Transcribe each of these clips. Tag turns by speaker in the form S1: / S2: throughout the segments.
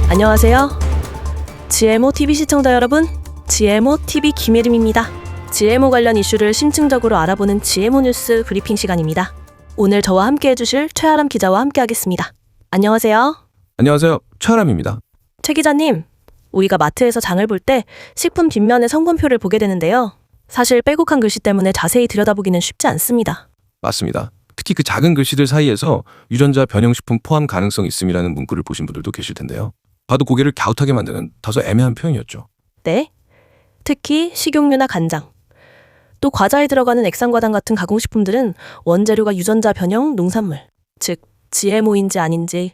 S1: 안녕하세요. GMO TV 시청자 여러분, GMO TV 김예림입니다. GMO 관련 이슈를 심층적으로 알아보는 GMO 뉴스 브리핑 시간입니다. 오늘 저와 함께 해주실 최아람 기자와 함께 하겠습니다. 안녕하세요.
S2: 안녕하세요. 최아람입니다.
S1: 최 기자님, 우리가 마트에서 장을 볼 때 식품 뒷면에 성분표를 보게 되는데요. 사실 빼곡한 글씨 때문에 자세히 들여다보기는 쉽지 않습니다.
S2: 맞습니다. 특히 그 작은 글씨들 사이에서 유전자 변형식품 포함 가능성 있음이라는 문구를 보신 분들도 계실 텐데요. 봐도 고개를 갸웃하게 만드는 다소 애매한 표현이었죠.
S1: 네, 특히 식용유나 간장, 또 과자에 들어가는 액상과당 같은 가공식품들은 원재료가 유전자 변형 농산물, 즉 GMO인지 아닌지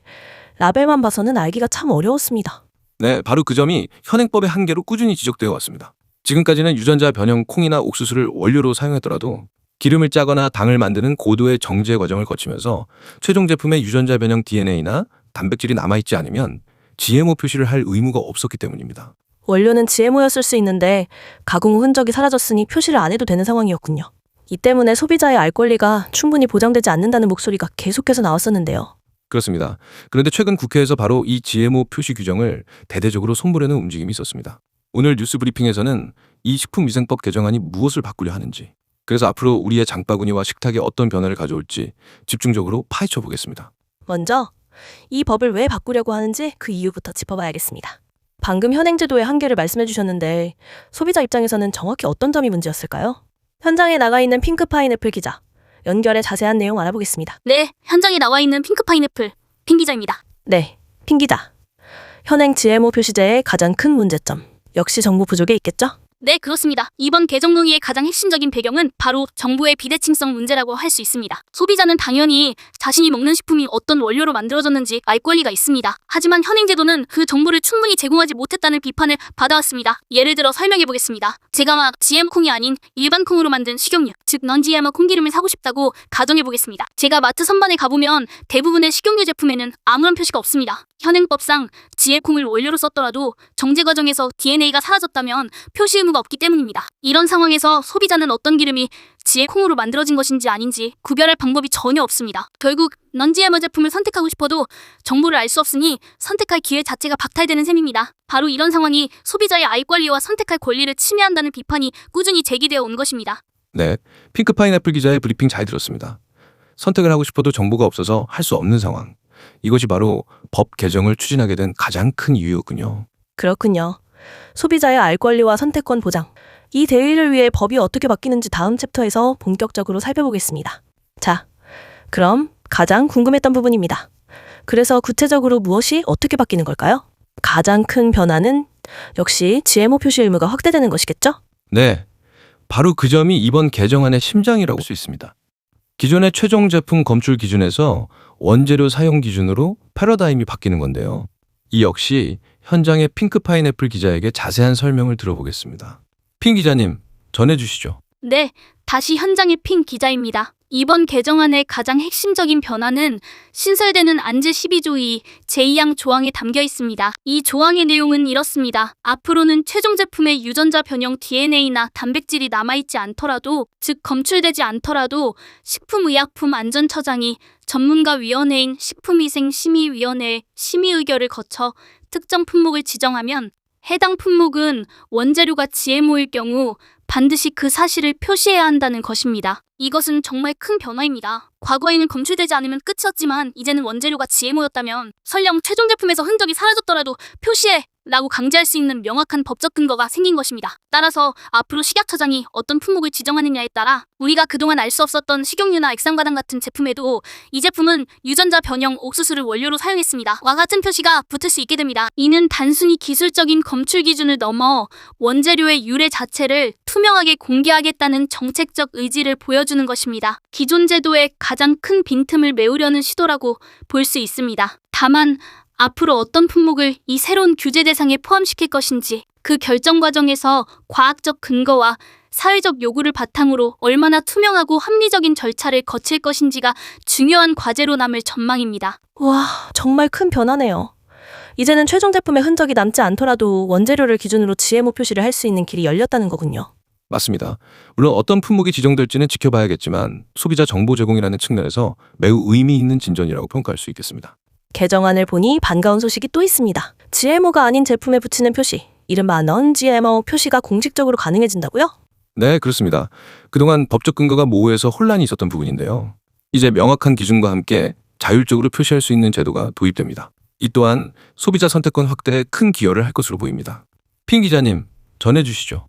S1: 라벨만 봐서는 알기가 참 어려웠습니다.
S2: 네, 바로 그 점이 현행법의 한계로 꾸준히 지적되어 왔습니다. 지금까지는 유전자 변형 콩이나 옥수수를 원료로 사용했더라도 기름을 짜거나 당을 만드는 고도의 정제 과정을 거치면서 최종 제품에 유전자 변형 DNA나 단백질이 남아있지 않으면 GMO 표시를 할 의무가 없었기 때문입니다.
S1: 원료는 GMO였을 수 있는데 가공 후 흔적이 사라졌으니 표시를 안 해도 되는 상황이었군요. 이 때문에 소비자의 알 권리가 충분히 보장되지 않는다는 목소리가 계속해서 나왔었는데요.
S2: 그렇습니다. 그런데 최근 국회에서 바로 이 GMO 표시 규정을 대대적으로 손보려는 움직임이 있었습니다. 오늘 뉴스 브리핑에서는 이 식품위생법 개정안이 무엇을 바꾸려 하는지, 그래서 앞으로 우리의 장바구니와 식탁에 어떤 변화를 가져올지 집중적으로 파헤쳐 보겠습니다.
S1: 먼저 이 법을 왜 바꾸려고 하는지 그 이유부터 짚어봐야겠습니다. 방금 현행 제도의 한계를 말씀해 주셨는데 소비자 입장에서는 정확히 어떤 점이 문제였을까요? 현장에 나가 있는 핑크 파인애플 기자, 연결해 자세한 내용 알아보겠습니다.
S3: 네, 현장에 나와 있는 핑크 파인애플 핑 기자입니다.
S1: 네, 핑 기자. 현행 GMO 표시제의 가장 큰 문제점, 역시 정보 부족에 있겠죠?
S3: 네, 그렇습니다. 이번 개정 논의의 가장 핵심적인 배경은 바로 정부의 비대칭성 문제라고 할 수 있습니다. 소비자는 당연히 자신이 먹는 식품이 어떤 원료로 만들어졌는지 알 권리가 있습니다. 하지만 현행 제도는 그 정보를 충분히 제공하지 못했다는 비판을 받아왔습니다. 예를 들어 설명해 보겠습니다. 제가 막 GM 콩이 아닌 일반 콩으로 만든 식용유, 즉 non-GMO 콩기름을 사고 싶다고 가정해 보겠습니다. 제가 마트 선반에 가보면 대부분의 식용유 제품에는 아무런 표시가 없습니다. 현행법상 GM 콩을 원료로 썼더라도 정제 과정에서 DNA가 사라졌다면 표시 의무가 없기 때문입니다. 이런 상황에서 소비자는 어떤 기름이 GM 콩으로 만들어진 것인지 아닌지 구별할 방법이 전혀 없습니다. 결국 non-GMO 제품을 선택하고 싶어도 정보를 알 수 없으니 선택할 기회 자체가 박탈되는 셈입니다. 바로 이런 상황이 소비자의 알 권리와 선택할 권리를 침해한다는 비판이 꾸준히 제기되어 온 것입니다.
S2: 네, 핑크 파인애플 기자의 브리핑 잘 들었습니다. 선택을 하고 싶어도 정보가 없어서 할 수 없는 상황. 이것이 바로 법 개정을 추진하게 된 가장 큰 이유였군요.
S1: 그렇군요. 소비자의 알 권리와 선택권 보장, 이 대의를 위해 법이 어떻게 바뀌는지 다음 챕터에서 본격적으로 살펴보겠습니다. 자, 그럼 가장 궁금했던 부분입니다. 그래서 구체적으로 무엇이 어떻게 바뀌는 걸까요? 가장 큰 변화는 역시 GMO 표시 의무가 확대되는 것이겠죠?
S2: 네, 바로 그 점이 이번 개정안의 심장이라고 할 수 있습니다. 기존의 최종 제품 검출 기준에서 원재료 사용 기준으로 패러다임이 바뀌는 건데요. 이 역시 현장의 핑크 파인애플 기자에게 자세한 설명을 들어보겠습니다. 핑 기자님, 전해주시죠.
S3: 네, 다시 현장의 핑 기자입니다. 이번 개정안의 가장 핵심적인 변화는 신설되는 안제 12조 2 제2항 조항에 담겨 있습니다. 이 조항의 내용은 이렇습니다. 앞으로는 최종 제품에 유전자 변형 DNA나 단백질이 남아있지 않더라도, 즉 검출되지 않더라도 식품의약품안전처장이 전문가위원회인 식품위생심의위원회의 심의 의결을 거쳐 특정 품목을 지정하면 해당 품목은 원재료가 GMO일 경우 반드시 그 사실을 표시해야 한다는 것입니다. 이것은 정말 큰 변화입니다. 과거에는 검출되지 않으면 끝이었지만 이제는 원재료가 GMO였다면 설령 최종 제품에서 흔적이 사라졌더라도 표시해! 라고 강제할 수 있는 명확한 법적 근거가 생긴 것입니다. 따라서 앞으로 식약처장이 어떤 품목을 지정하느냐에 따라 우리가 그동안 알 수 없었던 식용유나 액상과당 같은 제품에도 이 제품은 유전자 변형 옥수수를 원료로 사용했습니다. 와 같은 표시가 붙을 수 있게 됩니다. 이는 단순히 기술적인 검출 기준을 넘어 원재료의 유래 자체를 투명하게 공개하겠다는 정책적 의지를 보여주는 것입니다. 기존 제도의 가장 큰 빈틈을 메우려는 시도라고 볼 수 있습니다. 다만 앞으로 어떤 품목을 이 새로운 규제 대상에 포함시킬 것인지, 그 결정 과정에서 과학적 근거와 사회적 요구를 바탕으로 얼마나 투명하고 합리적인 절차를 거칠 것인지가 중요한 과제로 남을 전망입니다.
S1: 와, 정말 큰 변화네요. 이제는 최종 제품에 흔적이 남지 않더라도 원재료를 기준으로 GMO 표시를 할 수 있는 길이 열렸다는 거군요.
S2: 맞습니다. 물론 어떤 품목이 지정될지는 지켜봐야겠지만 소비자 정보 제공이라는 측면에서 매우 의미 있는 진전이라고 평가할 수 있겠습니다.
S1: 개정안을 보니 반가운 소식이 또 있습니다. GMO가 아닌 제품에 붙이는 표시, 이른바 non-GMO 표시가 공식적으로 가능해진다고요?
S2: 네, 그렇습니다. 그동안 법적 근거가 모호해서 혼란이 있었던 부분인데요. 이제 명확한 기준과 함께 자율적으로 표시할 수 있는 제도가 도입됩니다. 이 또한 소비자 선택권 확대에 큰 기여를 할 것으로 보입니다. 핀 기자님, 전해주시죠.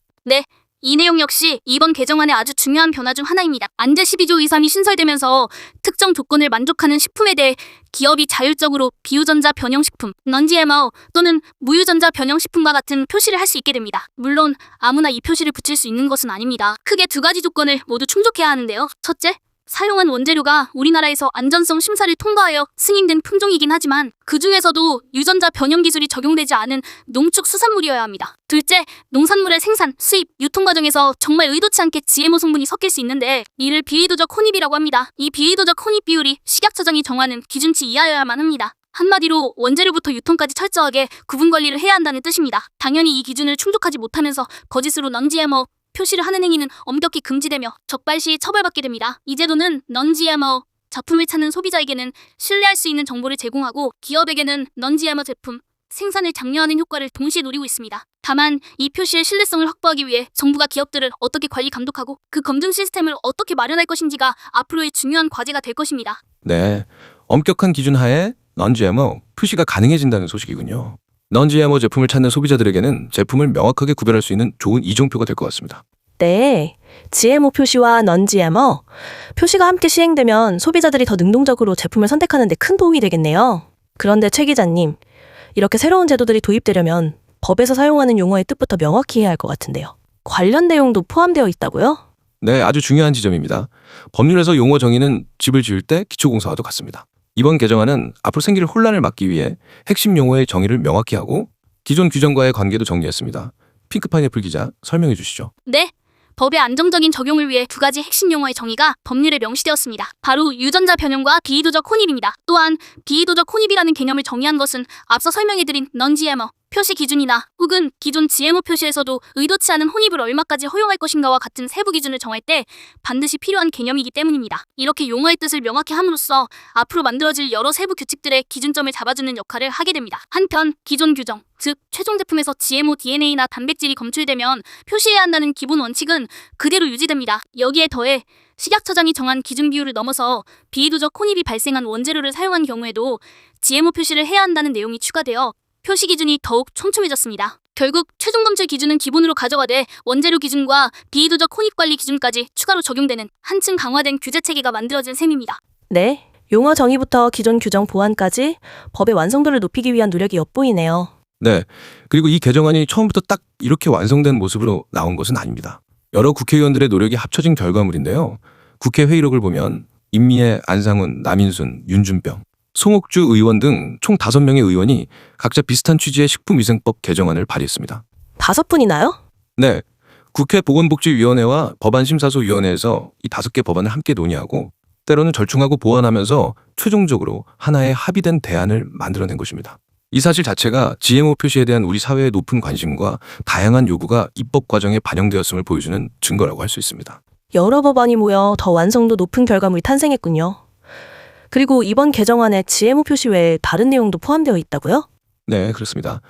S3: 이 내용 역시 이번 개정안의 아주 중요한 변화 중 하나입니다. 안제 12조 의산이 신설되면서 특정 조건을 만족하는 식품에 대해 기업이 자율적으로 비유전자 변형식품, non-GMO 또는 무유전자 변형식품과 같은 표시를 할 수 있게 됩니다. 물론 아무나 이 표시를 붙일 수 있는 것은 아닙니다. 크게 두 가지 조건을 모두 충족해야 하는데요. 첫째, 사용한 원재료가 우리나라에서 안전성 심사를 통과하여 승인된 품종이긴 하지만 그 중에서도 유전자 변형 기술이 적용되지 않은 농축 수산물이어야 합니다. 둘째, 농산물의 생산, 수입, 유통 과정에서 정말 의도치 않게 GMO 성분이 섞일 수 있는데 이를 비의도적 혼입이라고 합니다. 이 비의도적 혼입 비율이 식약처장이 정하는 기준치 이하여야만 합니다. 한마디로 원재료부터 유통까지 철저하게 구분 관리를 해야 한다는 뜻입니다. 당연히 이 기준을 충족하지 못하면서 거짓으로 non-GMO 표시를 하는 행위는 엄격히 금지되며 적발시 처벌받게 됩니다. 이 제도는 non-GMO 제품을 찾는 소비자에게는 신뢰할 수 있는 정보를 제공하고 기업에게는 non-GMO 제품 생산을 장려하는 효과를 동시에 노리고 있습니다. 다만 이 표시의 신뢰성을 확보하기 위해 정부가 기업들을 어떻게 관리 감독하고 그 검증 시스템을 어떻게 마련할 것인지가 앞으로의 중요한 과제가 될 것입니다.
S2: 네, 엄격한 기준 하에 non-GMO 표시가 가능해진다는 소식이군요. non-GMO 제품을 찾는 소비자들에게는 제품을 명확하게 구별할 수 있는 좋은 이정표가 될 것 같습니다.
S1: 네, GMO 표시와 non-GMO 표시가 함께 시행되면 소비자들이 더 능동적으로 제품을 선택하는 데 큰 도움이 되겠네요. 그런데 최 기자님, 이렇게 새로운 제도들이 도입되려면 법에서 사용하는 용어의 뜻부터 명확히 해야 할 것 같은데요. 관련 내용도 포함되어 있다고요?
S2: 네, 아주 중요한 지점입니다. 법률에서 용어 정의는 집을 지을 때 기초공사와도 같습니다. 이번 개정안은 앞으로 생길 혼란을 막기 위해 핵심 용어의 정의를 명확히 하고 기존 규정과의 관계도 정리했습니다. 핑크 파인애플 기자, 설명해 주시죠.
S3: 네, 법의 안정적인 적용을 위해 두 가지 핵심 용어의 정의가 법률에 명시되었습니다. 바로 유전자 변형과 비의도적 혼입입니다. 또한 비의도적 혼입이라는 개념을 정의한 것은 앞서 설명해드린 non-GMO 표시 기준이나 혹은 기존 GMO 표시에서도 의도치 않은 혼입을 얼마까지 허용할 것인가와 같은 세부 기준을 정할 때 반드시 필요한 개념이기 때문입니다. 이렇게 용어의 뜻을 명확히 함으로써 앞으로 만들어질 여러 세부 규칙들의 기준점을 잡아주는 역할을 하게 됩니다. 한편 기존 규정, 즉 최종 제품에서 GMO DNA나 단백질이 검출되면 표시해야 한다는 기본 원칙은 그대로 유지됩니다. 여기에 더해 식약처장이 정한 기준 비율을 넘어서 비의도적 혼입이 발생한 원재료를 사용한 경우에도 GMO 표시를 해야 한다는 내용이 추가되어 표시 기준이 더욱 촘촘해졌습니다. 결국 최종 검출 기준은 기본으로 가져가되 원재료 기준과 비의도적 혼입 관리 기준까지 추가로 적용되는 한층 강화된 규제 체계가 만들어진 셈입니다.
S1: 네, 용어 정의부터 기존 규정 보완까지 법의 완성도를 높이기 위한 노력이 엿보이네요.
S2: 네, 그리고 이 개정안이 처음부터 딱 이렇게 완성된 모습으로 나온 것은 아닙니다. 여러 국회의원들의 노력이 합쳐진 결과물인데요. 국회 회의록을 보면 임미애, 안상훈, 남인순, 윤준병, 송옥주 의원 등 총 5명의 의원이 각자 비슷한 취지의 식품위생법 개정안을 발의했습니다.
S1: 5분이나요?
S2: 네, 국회 보건복지위원회와 법안심사소위원회에서 이 5개 법안을 함께 논의하고 때로는 절충하고 보완하면서 최종적으로 하나의 합의된 대안을 만들어낸 것입니다. 이 사실 자체가 GMO 표시에 대한 우리 사회의 높은 관심과 다양한 요구가 입법 과정에 반영되었음을 보여주는 증거라고 할 수 있습니다.
S1: 여러 법안이 모여 더 완성도 높은 결과물이 탄생했군요. 그리고 이번 개정안에 GMO 표시 외에 다른 내용도 포함되어 있다고요?
S2: 네, 그렇습니다.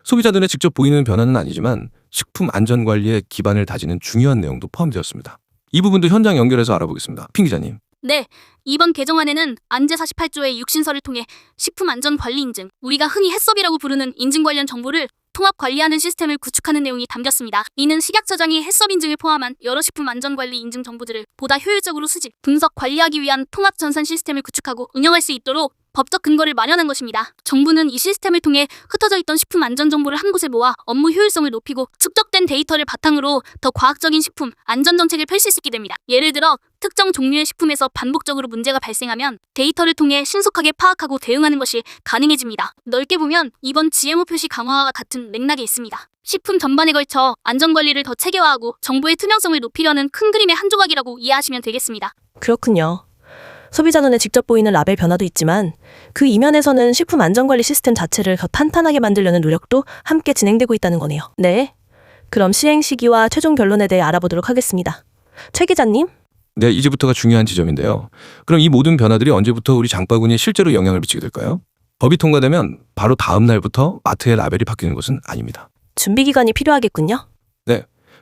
S2: 소비자 눈에 직접 보이는 변화는 아니지만 식품 안전 관리의 기반을 다지는 중요한 내용도 포함되었습니다. 이 부분도 현장 연결해서 알아보겠습니다. 핑 기자님.
S3: 네, 이번 개정안에는 안제 48조의 육신서를 통해 식품안전관리 인증, 우리가 흔히 해썹이라고 부르는 인증 관련 정보를 통합 관리하는 시스템을 구축하는 내용이 담겼습니다. 이는 식약처장이 해썹 인증을 포함한 여러 식품 안전관리 인증 정보들을 보다 효율적으로 수집, 분석, 관리하기 위한 통합 전산 시스템을 구축하고 운영할 수 있도록 법적 근거를 마련한 것입니다. 정부는 이 시스템을 통해 흩어져 있던 식품 안전 정보를 한 곳에 모아 업무 효율성을 높이고 축적된 데이터를 바탕으로 더 과학적인 식품 안전 정책을 펼칠 수 있게 됩니다. 예를 들어 특정 종류의 식품에서 반복적으로 문제가 발생하면 데이터를 통해 신속하게 파악하고 대응하는 것이 가능해집니다. 넓게 보면 이번 GMO 표시 강화와 같은 맥락에 있습니다. 식품 전반에 걸쳐 안전관리를 더 체계화하고 정보의 투명성을 높이려는 큰 그림의 한 조각이라고 이해하시면 되겠습니다.
S1: 그렇군요. 소비자 눈에 직접 보이는 라벨 변화도 있지만 그 이면에서는 식품 안전관리 시스템 자체를 더 탄탄하게 만들려는 노력도 함께 진행되고 있다는 거네요. 네, 그럼 시행 시기와 최종 결론에 대해 알아보도록 하겠습니다. 최 기자님?
S2: 네, 이제부터가 중요한 지점인데요. 그럼 이 모든 변화들이 언제부터 우리 장바구니에 실제로 영향을 미치게 될까요? 법이 통과되면 바로 다음 날부터 마트의 라벨이 바뀌는 것은 아닙니다.
S1: 준비 기간이 필요하겠군요.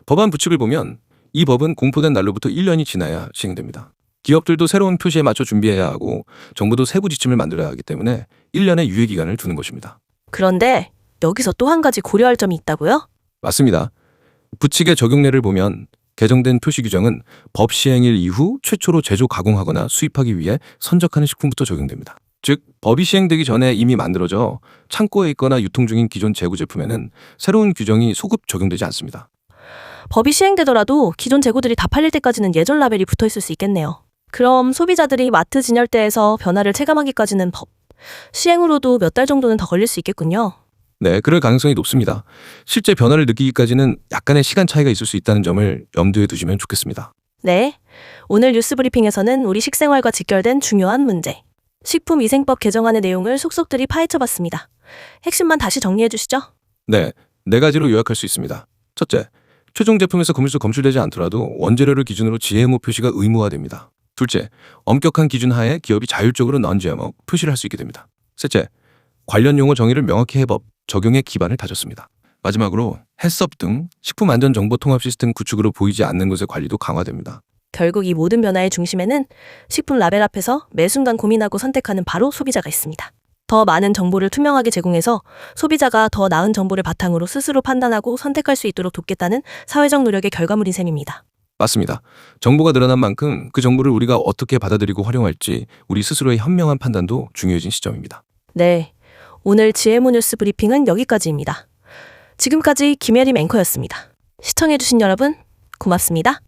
S2: 법안 부칙을 보면 이 법은 공포된 날로부터 1년이 지나야 시행됩니다. 기업들도 새로운 표시에 맞춰 준비해야 하고 정부도 세부 지침을 만들어야 하기 때문에 1년의 유예 기간을 두는 것입니다.
S1: 그런데 여기서 또 한 가지 고려할 점이 있다고요?
S2: 맞습니다. 부칙의 적용례를 보면 개정된 표시 규정은 법 시행일 이후 최초로 제조 가공하거나 수입하기 위해 선적하는 식품부터 적용됩니다. 즉, 법이 시행되기 전에 이미 만들어져 창고에 있거나 유통 중인 기존 재고 제품에는 새로운 규정이 소급 적용되지 않습니다.
S1: 법이 시행되더라도 기존 재고들이 다 팔릴 때까지는 예전 라벨이 붙어 있을 수 있겠네요. 그럼 소비자들이 마트 진열대에서 변화를 체감하기까지는 법 시행 후로도 몇 달 정도는 더 걸릴 수 있겠군요.
S2: 네, 그럴 가능성이 높습니다. 실제 변화를 느끼기까지는 약간의 시간 차이가 있을 수 있다는 점을 염두에 두시면 좋겠습니다.
S1: 네, 오늘 뉴스 브리핑에서는 우리 식생활과 직결된 중요한 문제, 식품위생법 개정안의 내용을 속속들이 파헤쳐봤습니다. 핵심만 다시 정리해 주시죠.
S2: 네, 4가지로 요약할 수 있습니다. 첫째, 최종 제품에서 검출수 검출되지 않더라도 원재료를 기준으로 GMO 표시가 의무화됩니다. 둘째, 엄격한 기준 하에 기업이 자율적으로 non-GMO 표시를 할 수 있게 됩니다. 셋째, 관련 용어 정의를 명확히 해법 적용의 기반을 다졌습니다. 마지막으로 해썹 등 식품안전정보통합 시스템 구축으로 보이지 않는 것의 관리도 강화됩니다.
S1: 결국 이 모든 변화의 중심에는 식품 라벨 앞에서 매 순간 고민하고 선택하는 바로 소비자가 있습니다. 더 많은 정보를 투명하게 제공해서 소비자가 더 나은 정보를 바탕으로 스스로 판단하고 선택할 수 있도록 돕겠다는 사회적 노력의 결과물인 셈입니다.
S2: 맞습니다. 정보가 늘어난 만큼 그 정보를 우리가 어떻게 받아들이고 활용할지 우리 스스로의 현명한 판단도 중요해진 시점입니다.
S1: 네, 오늘 GMO 뉴스 브리핑은 여기까지입니다. 지금까지 김혜림 앵커였습니다. 시청해주신 여러분 고맙습니다.